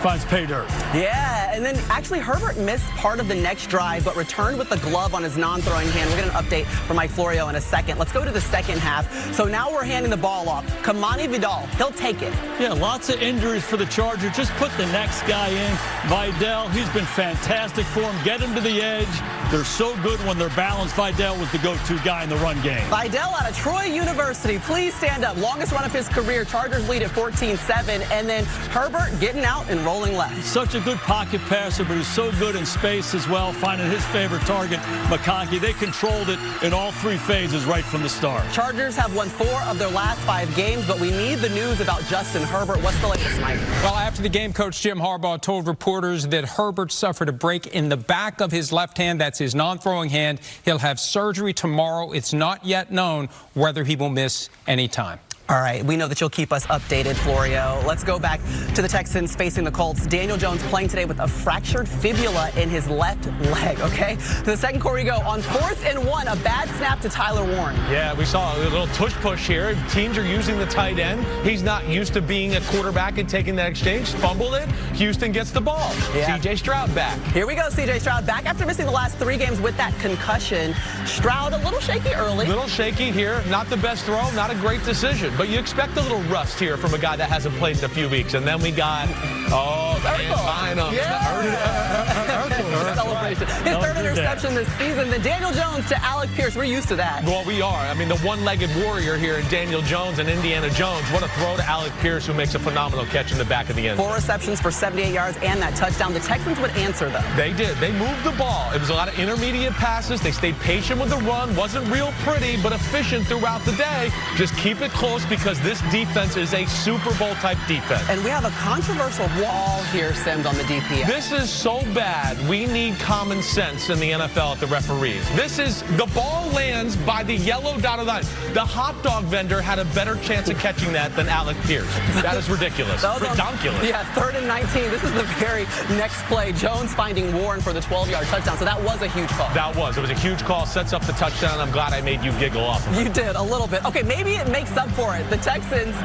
I: finds pay dirt.
G: Yeah, and then actually Herbert missed part of the next drive, but returned with the glove on his non-throwing hand. We'll get an update from Mike Florio in a second. Let's go to the second half. So now we're handing the ball off. Kamani Vidal, he'll take it.
I: Yeah, lots of injuries for the Chargers. Just put the next guy in. Vidal, he's been fantastic for him. Get him to the edge. They're so good when they're balanced. Vidal was the go-to guy in the run game.
G: Vidal out of Troy University, please stand up. Longest run of his career. Chargers lead at 14-7. And then Herbert getting out and rolling left.
I: Such a good pocket passer, but he's so good in space as well, finding his favorite target, McConkey. They controlled it in all three phases right from the start.
G: Chargers have won 4 of their last 5 games, but we need the news about Justin Herbert. What's the latest, Mike?
R: Well, after the game, Coach Jim Harbaugh told reporters that Herbert suffered a break in the back of his left hand. That's his non-throwing hand. He'll have surgery tomorrow. It's not yet known whether he will miss any time.
G: All right, we know that you'll keep us updated, Florio. Let's go back to the Texans facing the Colts. Daniel Jones playing today with a fractured fibula in his left leg, okay? To the second quarter we go. On 4th and 1, a bad snap to Tyler Warren.
T: Yeah, we saw a little tush-push here. Teams are using the tight end. He's not used to being a quarterback and taking that exchange. Fumbled it. Houston gets the ball.
G: Yeah.
T: C.J. Stroud back.
G: Here we go, C.J. Stroud back after missing the last 3 games with that concussion. Stroud a little shaky early.
T: Little shaky here. Not the best throw. Not a great decision. But you expect a little rust here from a guy that hasn't played in a few weeks. And then we got,
G: celebration. His 3rd interception this season. Then Daniel Jones to Alec Pierce. We're used to that.
T: Well, we are. I mean, the one-legged warrior here in Daniel Jones and Indiana Jones. What a throw to Alec Pierce, who makes a phenomenal catch in the back of the end.
G: 4 receptions for 78 yards and that touchdown. The Texans would answer, though.
T: They did. They moved the ball. It was a lot of intermediate passes. They stayed patient with the run. Wasn't real pretty, but efficient throughout the day. Just keep it close because this defense is a Super Bowl-type defense.
G: And we have a controversial wall here, Sims, on the DPS.
T: This is so bad. We need common sense in the NFL at the referees. This is, the ball lands by the yellow dotted line. The hot dog vendor had a better chance of catching that than Alec Pierce. That is ridiculous. Ridiculous.
G: Yeah, 3rd and 19. This is the very next play. Jones finding Warren for the 12-yard touchdown. So that was a huge call.
T: That was. It was a huge call. Sets up the touchdown. I'm glad I made you giggle off of it.
G: You did, a little bit. Okay, maybe it makes up for it. The Texans,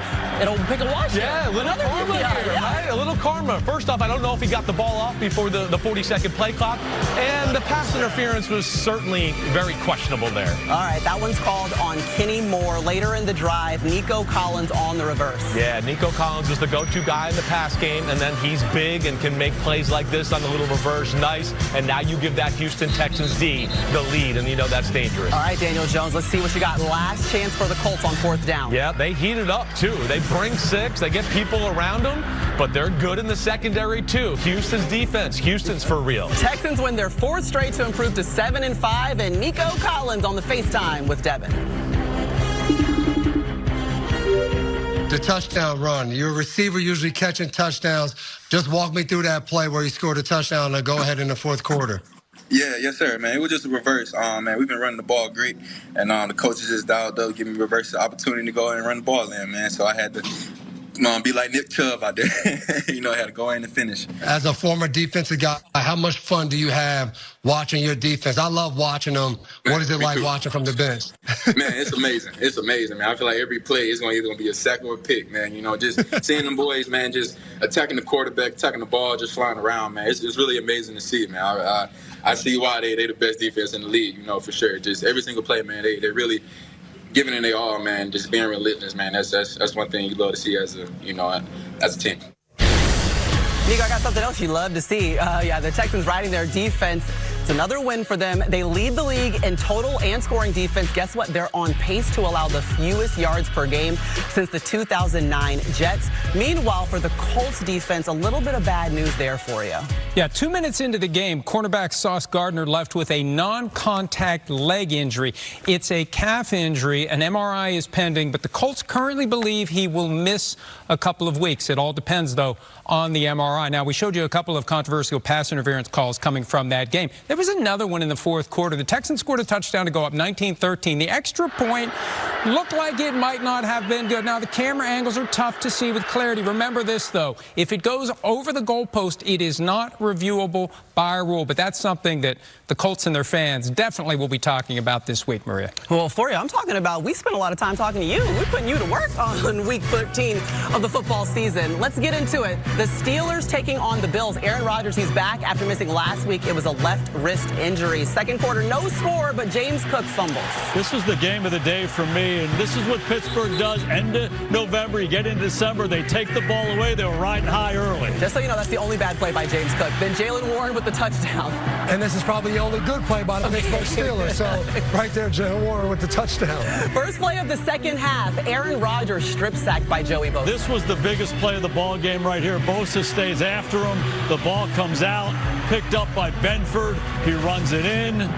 G: it'll pick a wash.
T: Yeah, a little karma here, right? A little karma. First off, I don't know if he got the ball off before the 40-second play clock. And the pass interference was certainly very questionable there.
G: All right, that one's called on Kenny Moore. Later in the drive, Nico Collins on the reverse.
T: Yeah, Nico Collins was the go-to guy in the pass game, and then he's big and can make plays like this on the little reverse. Nice. And now you give that Houston Texans D the lead, and you know that's dangerous.
G: All right, Daniel Jones, let's see what you got. Last chance for the Colts on 4th down.
T: Yeah, they heat it up, too. They bring 6. They get people around them, but they're good in the secondary, too. Houston's defense. Houston's for real.
G: Texans win their 4th straight to improve to 7-5, and Nico Collins on the FaceTime with Devin.
J: The touchdown run. Your receiver usually catching touchdowns. Just walk me through that play where he scored a touchdown and go ahead in the 4th quarter.
A: Yeah, yes, sir, man. It was just a reverse. Man, we've been running the ball great, and the coaches just dialed up, giving me reverse the opportunity to go ahead and run the ball in, man. So I had to be like Nick Chubb out there. I had to go in and finish.
J: As a former defensive guy, how much fun do you have watching your defense? I love watching them. What is it like watching from the bench?
A: Man, it's amazing. It's amazing, man. I feel like every play is either going to be a sack or a pick, man. Just seeing them boys, man, just attacking the quarterback, attacking the ball, just flying around, man. It's really amazing to see, man. I see why they the best defense in the league, for sure. Just every single play, man, they really giving it their all, man. Just being relentless, man. That's one thing you love to see as a team.
G: Nico, I got something else you love to see. The Texans riding their defense. It's another win for them. They lead the league in total and scoring defense. Guess what? They're on pace to allow the fewest yards per game since the 2009 Jets. Meanwhile, for the Colts defense, a little bit of bad news there for you.
R: Yeah, 2 minutes into the game, cornerback Sauce Gardner left with a non-contact leg injury. It's a calf injury. An MRI is pending, but the Colts currently believe he will miss a couple of weeks. It all depends, though, on the MRI. Now, we showed you a couple of controversial pass interference calls coming from that game. There was another one in the 4th quarter. The Texans scored a touchdown to go up 19-13. The extra point Looked like it might not have been good. Now, the camera angles are tough to see with clarity. Remember this, though. If it goes over the goalpost, it is not reviewable by rule. But that's something that the Colts and their fans definitely will be talking about this week, Maria.
G: Well, for you, I'm talking about, we spent a lot of time talking to you. We're putting you to work on week 13 of the football season. Let's get into it. The Steelers taking on the Bills. Aaron Rodgers, he's back after missing last week. It was a left wrist injury. Second quarter, no score, but James Cook fumbles.
I: This was the game of the day for me, and this is what Pittsburgh does. End of November, you get into December, they take the ball away. They were riding high early.
G: Just so you know, that's the only bad play by James Cook. Then Jalen Warren with the touchdown.
J: And this is probably the only good play by the Pittsburgh Steelers. So right there, Jalen Warren with the touchdown.
G: First play of the second half, Aaron Rodgers strip sacked by Joey Bosa.
I: This was the biggest play of the ball game right here. Bosa stays after him. The ball comes out, picked up by Benford. He runs it in.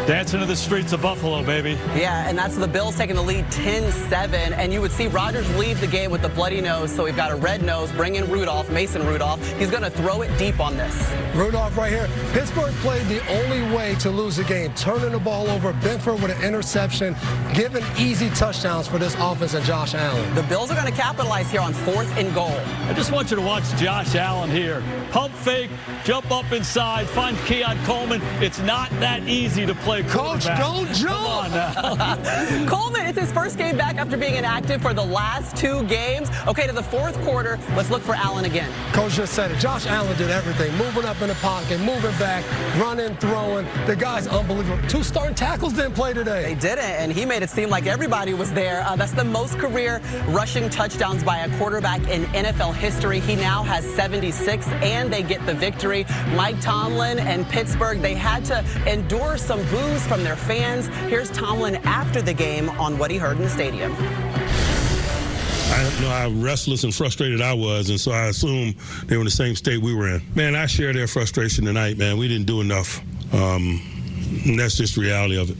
I: Dancing to the streets of Buffalo, baby.
G: Yeah, and that's the Bills taking the lead 10-7. And you would see Rodgers leave the game with the bloody nose. So we've got a red nose. Bring in Rudolph, Mason Rudolph. He's going to throw it deep on this.
J: Rudolph right here. Pittsburgh played the only way to lose the game, turning the ball over. Benford with an interception, giving easy touchdowns for this offense and Josh Allen.
G: The Bills are going to capitalize here on 4th and goal.
I: I just want you to watch Josh Allen here. Pump fake, jump up inside, find Keon Coleman. It's not that easy to play
J: Coach, don't jump.
I: Come on now.
G: Coleman, it's his first game back after being inactive for the last 2 games. Okay, to the 4th quarter, let's look for Allen again.
J: Coach just said it. Josh Allen did everything. Moving up in the pocket, moving back, running, throwing. The guy's unbelievable. 2 starting tackles didn't play today.
G: They didn't, and he made it seem like everybody was there. That's the most career rushing touchdowns by a quarterback in NFL history. He now has 76, and they get the victory. Mike Tomlin and Pittsburgh, they had to endure some boos from their fans. Here's Tomlin after the game on what he heard in the stadium.
D: I know how restless and frustrated I was, and so I assume they were in the same state we were in. Man, I share their frustration tonight, man. We didn't do enough. And that's just the reality of it.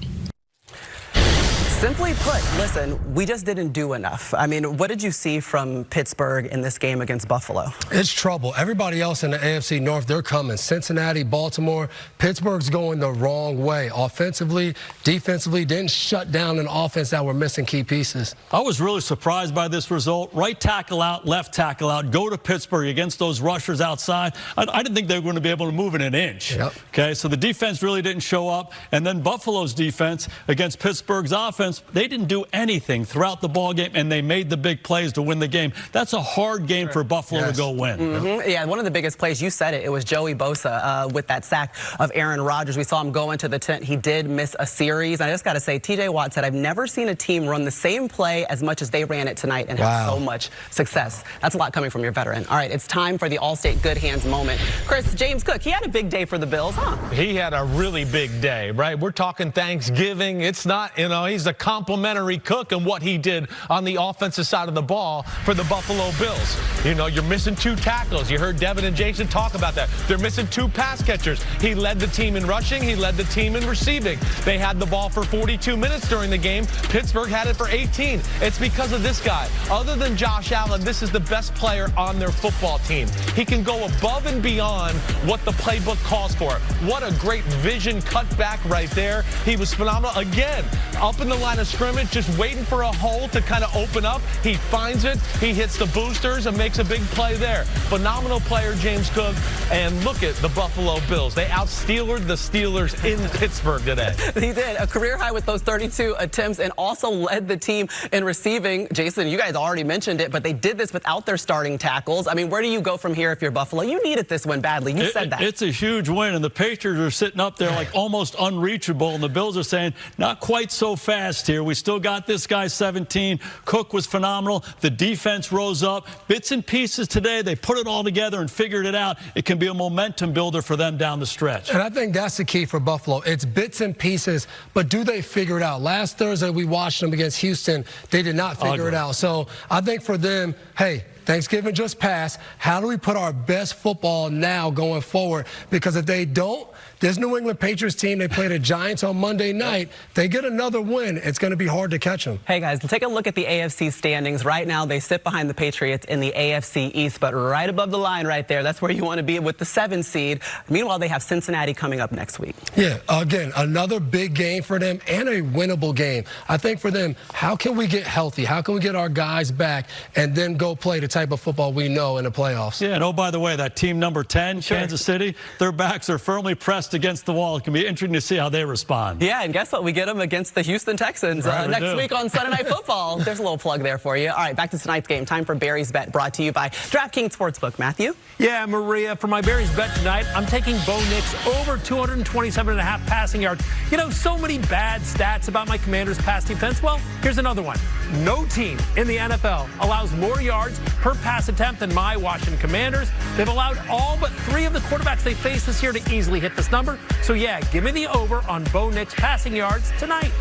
G: Simply put, listen, we just didn't do enough. I mean, what did you see from Pittsburgh in this game against Buffalo?
J: It's trouble. Everybody else in the AFC North, they're coming. Cincinnati, Baltimore, Pittsburgh's going the wrong way. Offensively, defensively, didn't shut down an offense that were missing key pieces.
I: I was really surprised by this result. Right tackle out, left tackle out. Go to Pittsburgh against those rushers outside. I didn't think they were going to be able to move it an inch.
J: Yep.
I: Okay, so the defense really didn't show up. And then Buffalo's defense against Pittsburgh's offense, they didn't do anything throughout the ball game, and they made the big plays to win the game. That's a hard game for Buffalo to go win.
G: Yeah, one of the biggest plays, you said it, it was Joey Bosa with that sack of Aaron Rodgers. We saw him go into the tent. He did miss a series. I just got to say, T.J. Watt said, I've never seen a team run the same play as much as they ran it tonight and have so much success. That's a lot coming from your veteran. All right, it's time for the All-State Good Hands moment. Chris, James Cook, he had a big day for the Bills, huh?
T: He had a really big day, right? We're talking Thanksgiving. It's not, you know, he's a complimentary cook and what he did on the offensive side of the ball for the Buffalo Bills. You know, you're missing 2 tackles. You heard Devin and Jason talk about that. They're missing 2 pass catchers. He led the team in rushing. He led the team in receiving. They had the ball for 42 minutes during the game. Pittsburgh had it for 18. It's because of this guy. Other than Josh Allen, this is the best player on their football team. He can go above and beyond what the playbook calls for. What a great vision cutback right there. He was phenomenal. Again, up in the line of scrimmage, just waiting for a hole to kind of open up. He finds it. He hits the boosters and makes a big play there. Phenomenal player, James Cook. And look at the Buffalo Bills. They out-Steelered the Steelers in Pittsburgh today.
G: He did. A career high with those 32 attempts and also led the team in receiving. Jason, you guys already mentioned it, but they did this without their starting tackles. I mean, where do you go from here if you're Buffalo? You needed this win badly. You said that.
I: It's a huge win, and the Patriots are sitting up there like almost unreachable, and the Bills are saying, not quite so fast here. We still got this guy 17. Cook was phenomenal. The defense rose up. Bits and pieces today. They put it all together and figured it out. It can be a momentum builder for them down the stretch.
J: And I think that's the key for Buffalo. It's bits and pieces, but do they figure it out? Last Thursday, we watched them against Houston. They did not figure it out. So I think for them, hey, Thanksgiving just passed. How do we put our best football now going forward? Because if they don't, this New England Patriots team, they play the Giants on Monday night. They get another win, it's going to be hard to catch them.
G: Hey, guys, take a look at the AFC standings. Right now, they sit behind the Patriots in the AFC East, but right above the line right there, that's where you want to be with the 7 seed. Meanwhile, they have Cincinnati coming up next week.
J: Yeah, again, another big game for them and a winnable game. I think for them, how can we get healthy? How can we get our guys back and then go play the type of football we know in the playoffs?
I: Yeah, and oh, by the way, that team number 10, Kansas City, their backs are firmly pressed against the wall. It can be interesting to see how they respond.
G: Yeah, and guess what? We get them against the Houston Texans next week on Sunday Night Football. There's a little plug there for you. All right, back to tonight's game. Time for Barry's Bet, brought to you by DraftKings Sportsbook. Matthew?
E: Yeah, Maria, for my Barry's Bet tonight, I'm taking Bo Nix over 227.5 passing yards. You know, so many bad stats about my Commanders' pass defense. Well, here's another one. No team in the NFL allows more yards per pass attempt than my Washington Commanders. They've allowed all but 3 of the quarterbacks they face this year to easily hit this number. So, yeah, give me the over on Bo Nix passing yards tonight.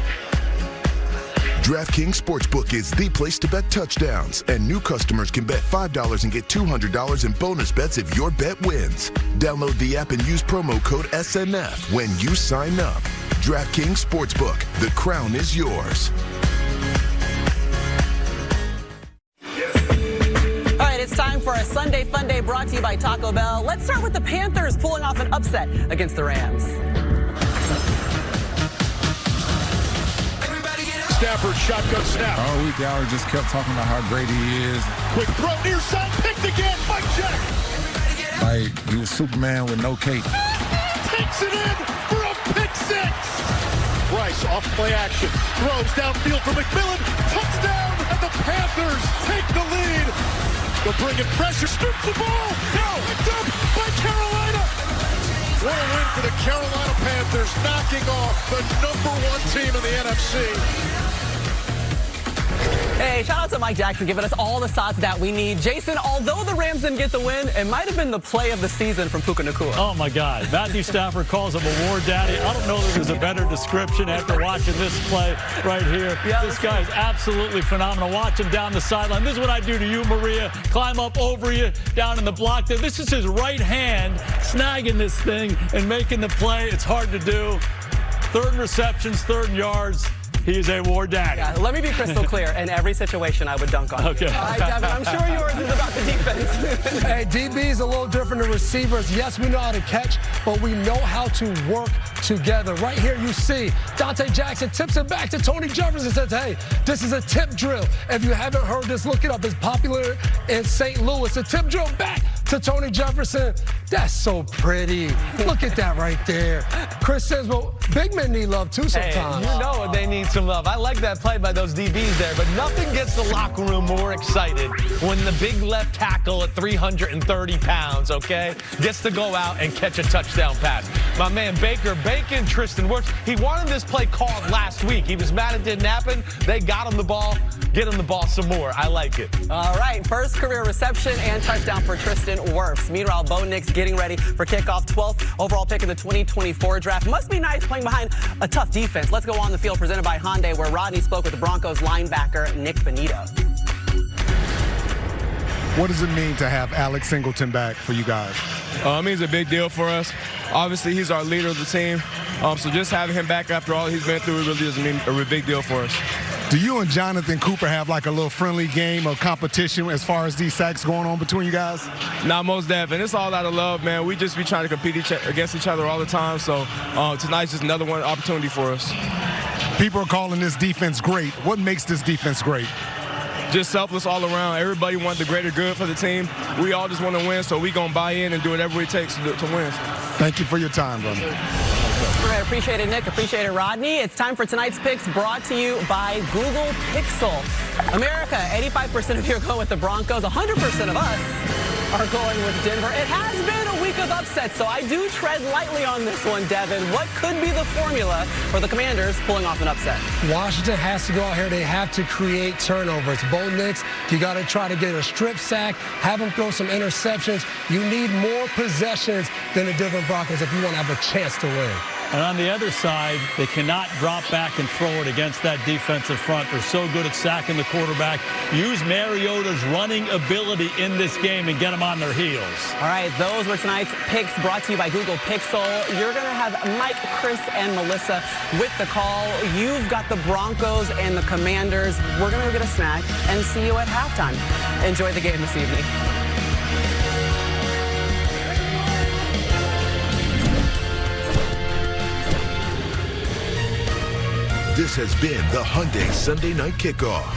O: DraftKings Sportsbook is the place to bet touchdowns, and new customers can bet $5 and get $200 in bonus bets if your bet wins. Download the app and use promo code SNF when you sign up. DraftKings Sportsbook, the crown is yours.
G: All right, it's time for a Sunday Fun Day brought to you by Taco Bell. Let's start with the Panthers pulling off an upset against the Rams.
B: Stafford, shotgun snap.
P: All week, y'all just kept talking about how great he is.
B: Quick throw near side, picked again. Mike Jack.
P: Like, he was Superman with no cape.
B: Takes it in for a pick 6. Bryce off play action. Throws downfield for McMillan. Touchdown, and the Panthers take the lead. They're bringing pressure. Scoops the ball. No, picked up by Carolina. What a win for the Carolina Panthers, knocking off the #1 team in the NFC.
G: Hey, shout out to Mike Jackson giving us all the shots that we need. Jason, although the Rams didn't get the win, it might have been the play of the season from Puka Nacua.
I: Oh, my God. Matthew Stafford calls him a war daddy. I don't know that there's a better description after watching this play right here. Yeah, this guy is absolutely phenomenal. Watch him down the sideline. This is what I do to you, Maria. Climb up over you, down in the block there. This is his right hand snagging this thing and making the play. It's hard to do. 3rd receptions, 3rd yards. He's a war daddy.
G: Yeah, let me be crystal clear. In every situation, I would dunk on
I: you.
G: All right, Devin, I'm sure yours is about the defense.
J: Hey, DB is a little different than receivers. Yes, we know how to catch, but we know how to work together. Right here, you see Dante Jackson tips it back to Tony Jefferson and says, hey, this is a tip drill. If you haven't heard this, look it up. It's popular in St. Louis. A tip drill back to Tony Jefferson. That's so pretty. Look at that right there. Chris says, well, big men need love too sometimes.
T: Hey, you know they need some love. I like that play by those DBs there, but nothing gets the locker room more excited when the big left tackle at 330 pounds, okay, gets to go out and catch a touchdown pass. My man Baker, Bacon, Tristan Wirfs, he wanted this play called last week. He was mad it didn't happen. They got him the ball. Get him the ball some more. I like it.
G: All right, first career reception and touchdown for Tristan Wirfs. Meanwhile, Bo Nix getting ready for kickoff. 12th overall pick in the 2024 draft. Must be nice playing behind a tough defense. Let's go on the field presented by Hyundai, where Rodney spoke with the Broncos linebacker Nick Benito.
L: What does it mean to have Alex Singleton back for you guys?
Q: It means a big deal for us. Obviously, he's our leader of the team. So just having him back after all he's been through, it really does mean a big deal for us.
L: Do you and Jonathan Cooper have like a little friendly game of competition as far as these sacks going on between you guys?
Q: Nah, most definitely. It's all out of love, man. We just be trying to compete against each other all the time. So tonight's just another one opportunity for us.
L: People are calling this defense great. What makes this defense great?
Q: Just selfless all around. Everybody wants the greater good for the team. We all just want to win, so we going to buy in and do whatever it takes to win.
L: Thank you for your time, brother.
G: All right, appreciate it, Nick. Appreciate it, Rodney. It's time for tonight's picks brought to you by Google Pixel. America, 85% of you are going with the Broncos. 100% of us are going with Denver. It has been a week of upsets, so I do tread lightly on this one, Devin. What could be the formula for the Commanders pulling off an upset?
J: Washington has to go out here. They have to create turnovers. Bo Nix, you got to try to get a strip sack, have him throw some interceptions. You need more possessions than the Denver Broncos if you want to have a chance to win.
I: And on the other side, they cannot drop back and throw it against that defensive front. They're so good at sacking the quarterback. Use Mariota's running ability in this game and get them on their heels.
G: All right, those were tonight's picks brought to you by Google Pixel. You're going to have Mike, Chris, and Melissa with the call. You've got the Broncos and the Commanders. We're going to go get a snack and see you at halftime. Enjoy the game this evening.
O: This has been the Hyundai Sunday Night Kickoff.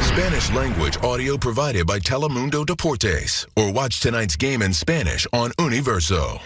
O: Spanish language audio provided by Telemundo Deportes. Or watch tonight's game in Spanish on Universo.